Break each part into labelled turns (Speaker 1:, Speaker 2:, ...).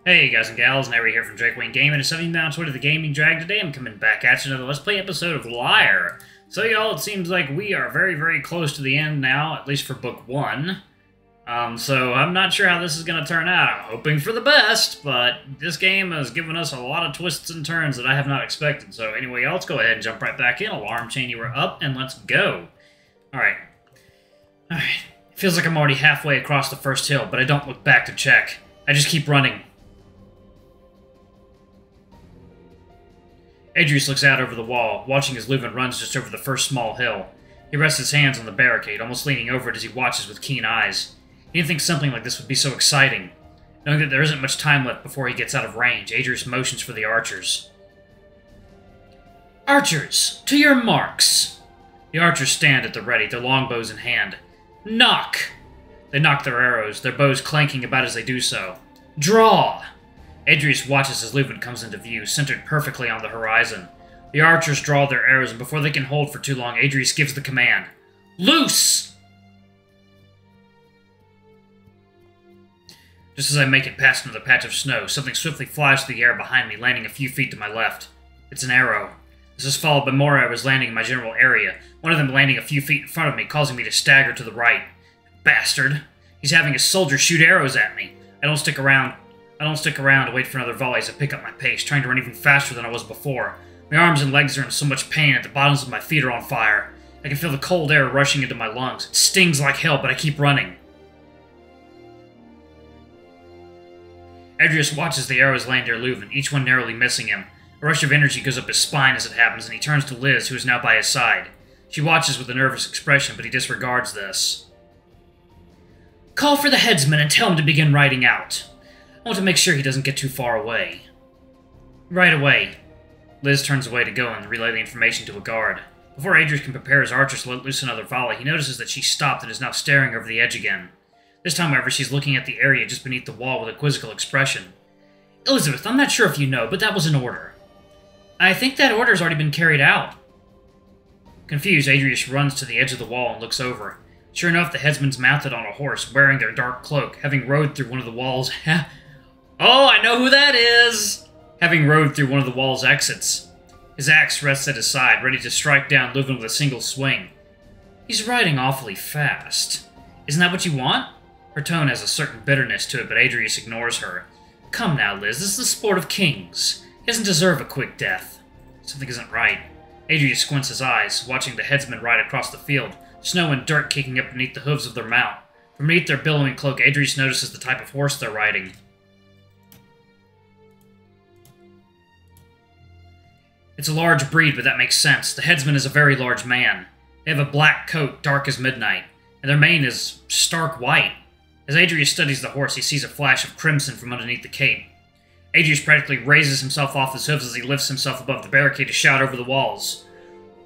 Speaker 1: Hey guys and gals, Nary here from Drakewing Gaming, and 70 down Twitter, the Gaming Drag. Today I'm coming back at you another Let's Play episode of Lyre. So y'all, it seems like we are very close to the end now, at least for Book 1. So I'm not sure how this is going to turn out. I'm hoping for the best, but this game has given us a lot of twists and turns that I have not expected. So anyway, y'all, let's go ahead and jump right back in. Alarm chain, you were up, and let's go. Alright. It feels like I'm already halfway across the first hill, but I don't look back to check. I just keep running. Adrius looks out over the wall, watching as Luvun runs just over the first small hill. He rests his hands on the barricade, almost leaning over it as he watches with keen eyes. He didn't think something like this would be so exciting. Knowing that there isn't much time left before he gets out of range, Adrius motions for the archers. Archers, to your marks! The archers stand at the ready, their longbows in hand. Knock! They knock their arrows, their bows clanking about as they do so. Draw! Adrius watches as Luvun comes into view, centered perfectly on the horizon. The archers draw their arrows, and before they can hold for too long, Adrius gives the command. Loose! Just as I make it past another patch of snow, something swiftly flies through the air behind me, landing a few feet to my left. It's an arrow. This is followed by more arrows landing in my general area, one of them landing a few feet in front of me, causing me to stagger to the right. Bastard! He's having his soldiers shoot arrows at me. I don't stick around to wait for another volley as I pick up my pace, trying to run even faster than I was before. My arms and legs are in so much pain, and the bottoms of my feet are on fire. I can feel the cold air rushing into my lungs. It stings like hell, but I keep running. Adrius watches the arrows land near Luvun, each one narrowly missing him. A rush of energy goes up his spine as it happens, and he turns to Liz, who is now by his side. She watches with a nervous expression, but he disregards this. Call for the headsman and tell him to begin riding out. I want to make sure he doesn't get too far away. Right away. Liz turns away to go and relay the information to a guard. Before Adrius can prepare his archers to let loose another volley, he notices that she stopped and is now staring over the edge again. This time, however, she's looking at the area just beneath the wall with a quizzical expression. Elizabeth, I'm not sure if you know, but that was an order. I think that order's already been carried out. Confused, Adrius runs to the edge of the wall and looks over. Sure enough, the headsman's mounted on a horse, wearing their dark cloak, having rode through one of the wall's... Oh, I know who that is! Having rode through one of the wall's exits. His axe rests at his side, ready to strike down Luvun with a single swing. He's riding awfully fast. Isn't that what you want? Her tone has a certain bitterness to it, but Adrius ignores her. Come now, Liz, this is the sport of kings. He doesn't deserve a quick death. Something isn't right. Adrius squints his eyes, watching the headsman ride across the field, snow and dirt kicking up beneath the hooves of their mount. From beneath their billowing cloak, Adrius notices the type of horse they're riding. It's a large breed, but that makes sense. The headsman is a very large man. They have a black coat, dark as midnight, and their mane is stark white. As Adrius studies the horse, he sees a flash of crimson from underneath the cape. Adrius practically raises himself off his hooves as he lifts himself above the barricade to shout over the walls.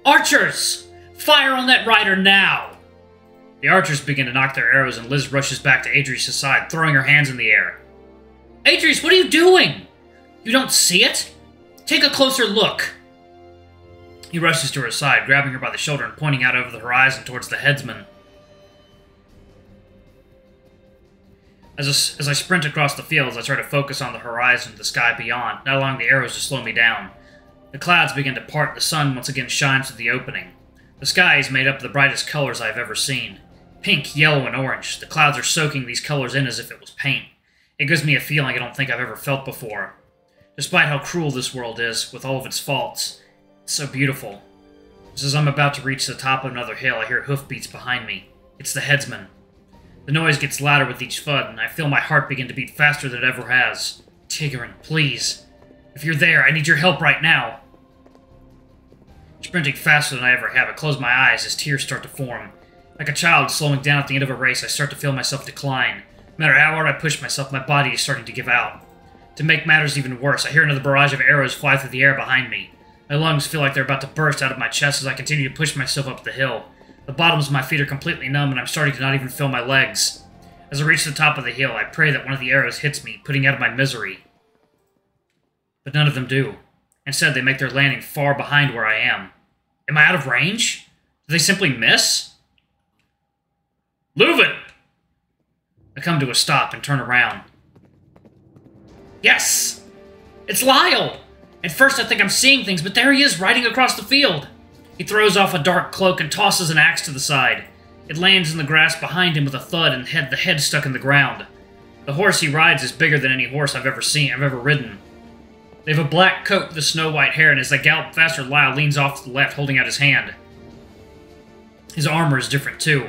Speaker 1: Archers! Fire on that rider now! The archers begin to knock their arrows, and Liz rushes back to Adrius' side, throwing her hands in the air. Adrius, what are you doing? You don't see it? Take a closer look. He rushes to her side, grabbing her by the shoulder and pointing out over the horizon towards the headsman. As I sprint across the fields, I try to focus on the horizon and the sky beyond, not allowing the arrows to slow me down. The clouds begin to part, the sun once again shines through the opening. The sky is made up of the brightest colors I have ever seen. Pink, yellow, and orange. The clouds are soaking these colors in as if it was paint. It gives me a feeling I don't think I've ever felt before. Despite how cruel this world is, with all of its faults, it's so beautiful. Just as I'm about to reach the top of another hill, I hear hoofbeats behind me. It's the headsman. The noise gets louder with each thud, and I feel my heart begin to beat faster than it ever has. Tigran, please. If you're there, I need your help right now. Sprinting faster than I ever have, I close my eyes as tears start to form. Like a child slowing down at the end of a race, I start to feel myself decline. No matter how hard I push myself, my body is starting to give out. To make matters even worse, I hear another barrage of arrows fly through the air behind me. My lungs feel like they're about to burst out of my chest as I continue to push myself up the hill. The bottoms of my feet are completely numb, and I'm starting to not even feel my legs. As I reach the top of the hill, I pray that one of the arrows hits me, putting out of my misery. But none of them do. Instead, they make their landing far behind where I am. Am I out of range? Do they simply miss? Luvun! I come to a stop and turn around. Yes! It's Lyall! At first I think I'm seeing things, but there he is, riding across the field. He throws off a dark cloak and tosses an axe to the side. It lands in the grass behind him with a thud and the head stuck in the ground. The horse he rides is bigger than any horse I've ever ridden. They have a black coat with a snow-white hair, and as they gallop faster, Lyall leans off to the left, holding out his hand. His armor is different, too.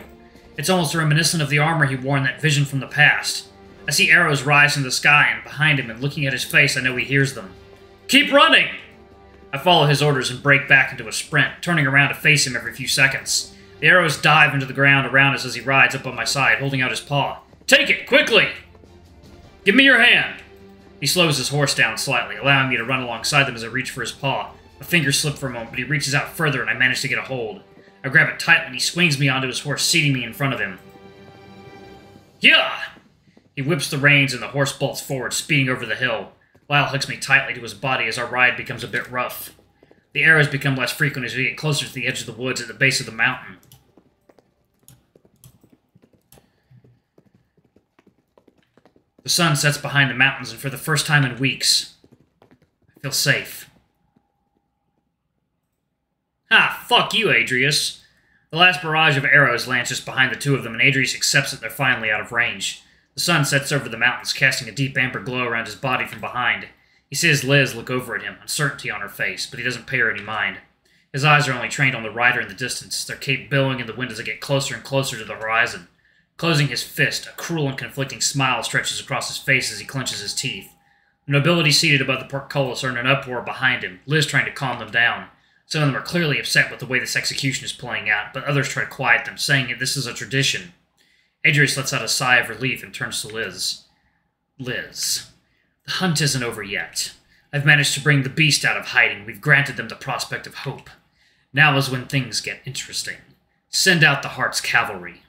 Speaker 1: It's almost reminiscent of the armor he wore in that vision from the past. I see arrows rise in the sky, and behind him, and looking at his face, I know he hears them. Keep running! I follow his orders and break back into a sprint, turning around to face him every few seconds. The arrows dive into the ground around us as he rides up on my side, holding out his paw. Take it, quickly! Give me your hand! He slows his horse down slightly, allowing me to run alongside them as I reach for his paw. My fingers slip for a moment, but he reaches out further and I manage to get a hold. I grab it tightly and he swings me onto his horse, seating me in front of him. Yeah! He whips the reins and the horse bolts forward, speeding over the hill. Lyall hooks me tightly to his body as our ride becomes a bit rough. The arrows become less frequent as we get closer to the edge of the woods at the base of the mountain. The sun sets behind the mountains, and for the first time in weeks, I feel safe. Ha! Fuck you, Adrius! The last barrage of arrows lands just behind the two of them, and Adrius accepts that they're finally out of range. The sun sets over the mountains, casting a deep amber glow around his body from behind. He sees Liz look over at him, uncertainty on her face, but he doesn't pay her any mind. His eyes are only trained on the rider in the distance, their cape billowing in the wind as they get closer and closer to the horizon. Closing his fist, a cruel and conflicting smile stretches across his face as he clenches his teeth. The nobility seated above the portcullis are in an uproar behind him, Liz trying to calm them down. Some of them are clearly upset with the way this execution is playing out, but others try to quiet them, saying that this is a tradition. Adrius lets out a sigh of relief and turns to Liz. Liz, the hunt isn't over yet. I've managed to bring the beast out of hiding. We've granted them the prospect of hope. Now is when things get interesting. Send out the Heart's cavalry.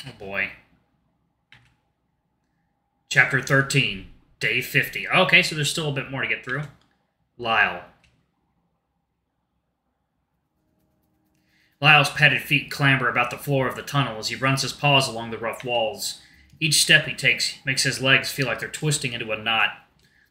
Speaker 1: Oh boy. Chapter 13, Day 50. Okay, so there's still a bit more to get through. Lyall. Lyall's padded feet clamber about the floor of the tunnel as he runs his paws along the rough walls. Each step he takes makes his legs feel like they're twisting into a knot.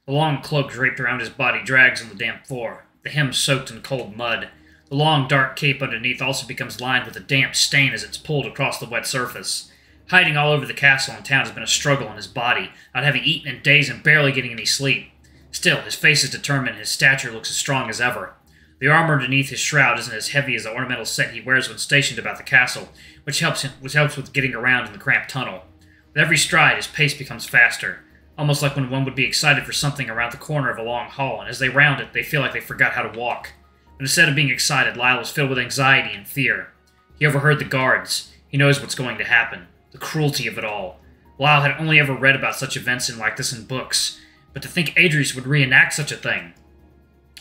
Speaker 1: The long cloak draped around his body drags on the damp floor, the hem soaked in cold mud. The long, dark cape underneath also becomes lined with a damp stain as it's pulled across the wet surface. Hiding all over the castle and town has been a struggle in his body, not having eaten in days and barely getting any sleep. Still, his face is determined and his stature looks as strong as ever. The armor underneath his shroud isn't as heavy as the ornamental set he wears when stationed about the castle, which helps with getting around in the cramped tunnel. With every stride, his pace becomes faster, almost like when one would be excited for something around the corner of a long hall, and as they round it, they feel like they forgot how to walk. But instead of being excited, Lyall was filled with anxiety and fear. He overheard the guards. He knows what's going to happen. The cruelty of it all. Lyall had only ever read about such events like this in books, but to think Adrius would reenact such a thing.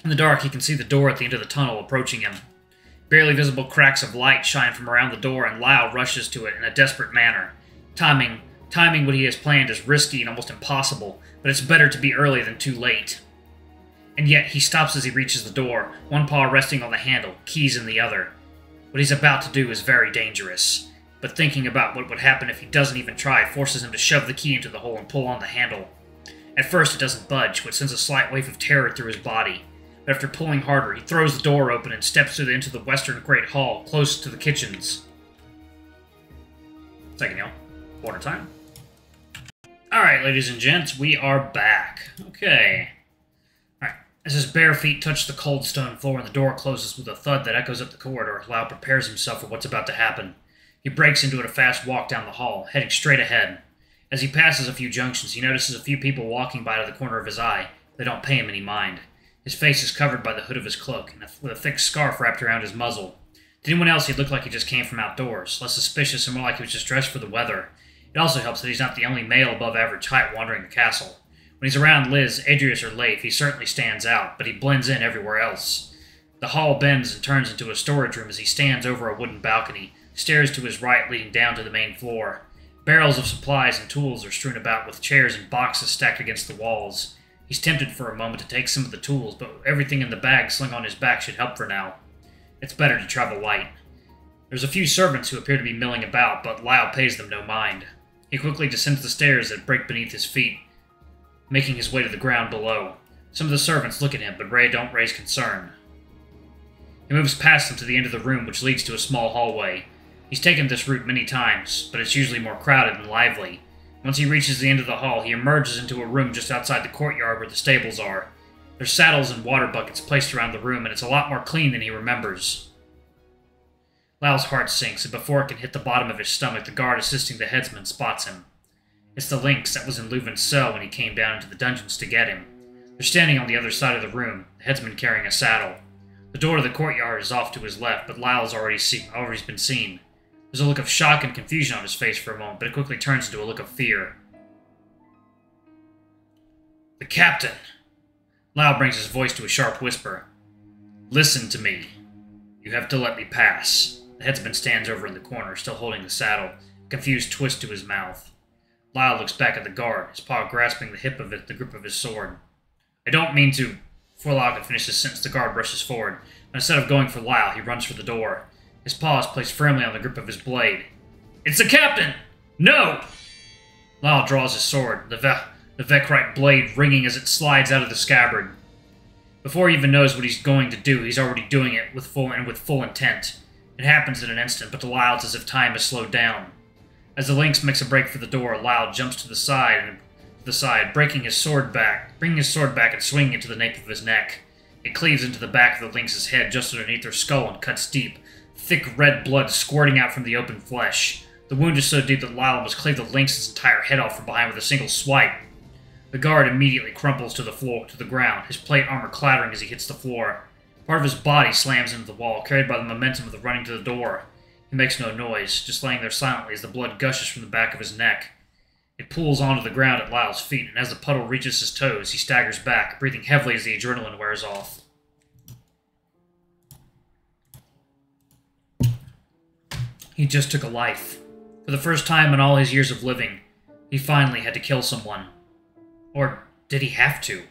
Speaker 1: In the dark, he can see the door at the end of the tunnel approaching him. Barely visible cracks of light shine from around the door, and Lyall rushes to it in a desperate manner. Timing what he has planned is risky and almost impossible, but it's better to be early than too late. And yet, he stops as he reaches the door, one paw resting on the handle, keys in the other. What he's about to do is very dangerous, but thinking about what would happen if he doesn't even try forces him to shove the key into the hole and pull on the handle. At first, it doesn't budge, which sends a slight wave of terror through his body. But after pulling harder, he throws the door open and steps into the western great hall, close to the kitchens. Second, y'all. Water time. Alright, ladies and gents, we are back. Okay. Alright. As his bare feet touch the cold stone floor and the door closes with a thud that echoes up the corridor, Lyall prepares himself for what's about to happen. He breaks into it a fast walk down the hall, heading straight ahead. As he passes a few junctions, he notices a few people walking by to the corner of his eye. They don't pay him any mind. His face is covered by the hood of his cloak, and with a thick scarf wrapped around his muzzle. To anyone else, he looked like he just came from outdoors, less suspicious and more like he was just dressed for the weather. It also helps that he's not the only male above average height wandering the castle. When he's around Liz, Adrius, or Leif, he certainly stands out, but he blends in everywhere else. The hall bends and turns into a storage room as he stands over a wooden balcony, stares to his right leading down to the main floor. Barrels of supplies and tools are strewn about with chairs and boxes stacked against the walls. He's tempted for a moment to take some of the tools, but everything in the bag slung on his back should help for now. It's better to travel light. There's a few servants who appear to be milling about, but Lyall pays them no mind. He quickly descends the stairs that break beneath his feet, making his way to the ground below. Some of the servants look at him, but don't raise concern. He moves past them to the end of the room, which leads to a small hallway. He's taken this route many times, but it's usually more crowded and lively. Once he reaches the end of the hall, he emerges into a room just outside the courtyard where the stables are. There's saddles and water buckets placed around the room, and it's a lot more clean than he remembers. Lyall's heart sinks, and before it can hit the bottom of his stomach, the guard assisting the headsman spots him. It's the lynx that was in Luvun's cell when he came down into the dungeons to get him. They're standing on the other side of the room, the headsman carrying a saddle. The door to the courtyard is off to his left, but Lyall's already been seen. There's a look of shock and confusion on his face for a moment, but it quickly turns into a look of fear. The captain! Lyall brings his voice to a sharp whisper. Listen to me. You have to let me pass. The headsman stands over in the corner, still holding the saddle, a confused twist to his mouth. Lyall looks back at the guard, his paw grasping the hip of it, the grip of his sword. I don't mean to... Before Lyall can finish his sentence, the guard rushes forward, but instead of going for Lyall, he runs for the door. His paw is placed firmly on the grip of his blade. It's the captain! No! Lyall draws his sword, the Vekrite blade ringing as it slides out of the scabbard. Before he even knows what he's going to do, he's already doing it with full intent. It happens in an instant, but to Lyall it's as if time has slowed down. As the lynx makes a break for the door, Lyall jumps to the side, bringing his sword back and swinging it to the nape of his neck. It cleaves into the back of the lynx's head just underneath her skull and cuts deep, thick red blood squirting out from the open flesh. The wound is so deep that Lyall must cleave the lynx's entire head off from behind with a single swipe. The guard immediately crumples to the ground, his plate armor clattering as he hits the floor. Part of his body slams into the wall, carried by the momentum of the running to the door. He makes no noise, just laying there silently as the blood gushes from the back of his neck. It pools onto the ground at Lyall's feet, and as the puddle reaches his toes, he staggers back, breathing heavily as the adrenaline wears off. He just took a life. For the first time in all his years of living, he finally had to kill someone. Or did he have to?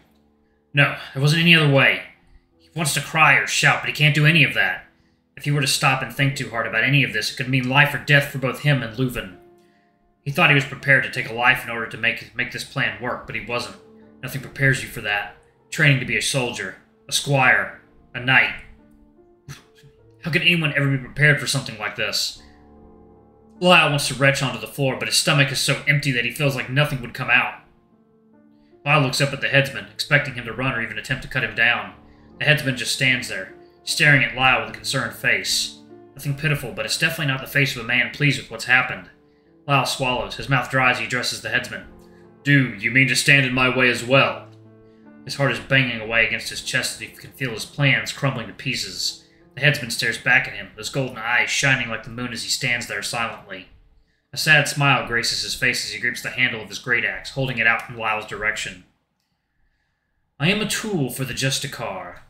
Speaker 1: No, there wasn't any other way. He wants to cry or shout, but he can't do any of that. If he were to stop and think too hard about any of this, it could mean life or death for both him and Luvun. He thought he was prepared to take a life in order to make this plan work, but he wasn't. Nothing prepares you for that. Training to be a soldier, a squire, a knight. How could anyone ever be prepared for something like this? Lyall wants to retch onto the floor, but his stomach is so empty that he feels like nothing would come out. Lyall looks up at the headsman, expecting him to run or even attempt to cut him down. The headsman just stands there, staring at Lyall with a concerned face. Nothing pitiful, but it's definitely not the face of a man pleased with what's happened. Lyall swallows, his mouth dry as he addresses the headsman. Do you mean to stand in my way as well? His heart is banging away against his chest as he can feel his plans crumbling to pieces. The headsman stares back at him, his golden eyes shining like the moon as he stands there silently. A sad smile graces his face as he grips the handle of his great axe, holding it out in Lyall's direction. I am a tool for the Justicar.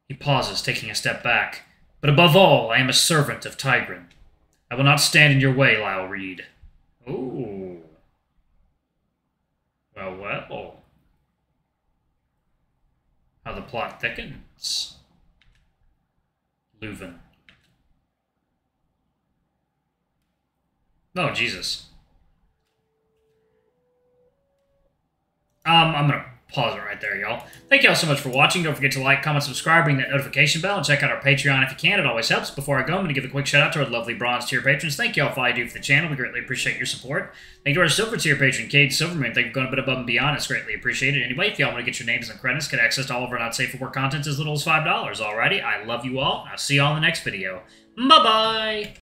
Speaker 1: He pauses, taking a step back. But above all, I am a servant of Tigran. I will not stand in your way, Lyall Reed. Ooh. Well. How the plot thickens. Luvun. Oh, Jesus. I'm gonna pause it right there, y'all. Thank y'all so much for watching. Don't forget to like, comment, subscribe, ring that notification bell, and check out our Patreon if you can. It always helps. Before I go, I'm going to give a quick shout out to our lovely bronze tier patrons. Thank y'all for all you do for the channel. We greatly appreciate your support. Thank you to our silver tier patron, Cade Silverman. Thank you for going a bit above and beyond. It's greatly appreciated. Anyway, if y'all want to get your names and credits, get access to all of our not safe for work content as little as $5. Alrighty, I love you all. I'll see y'all in the next video. Bye-bye!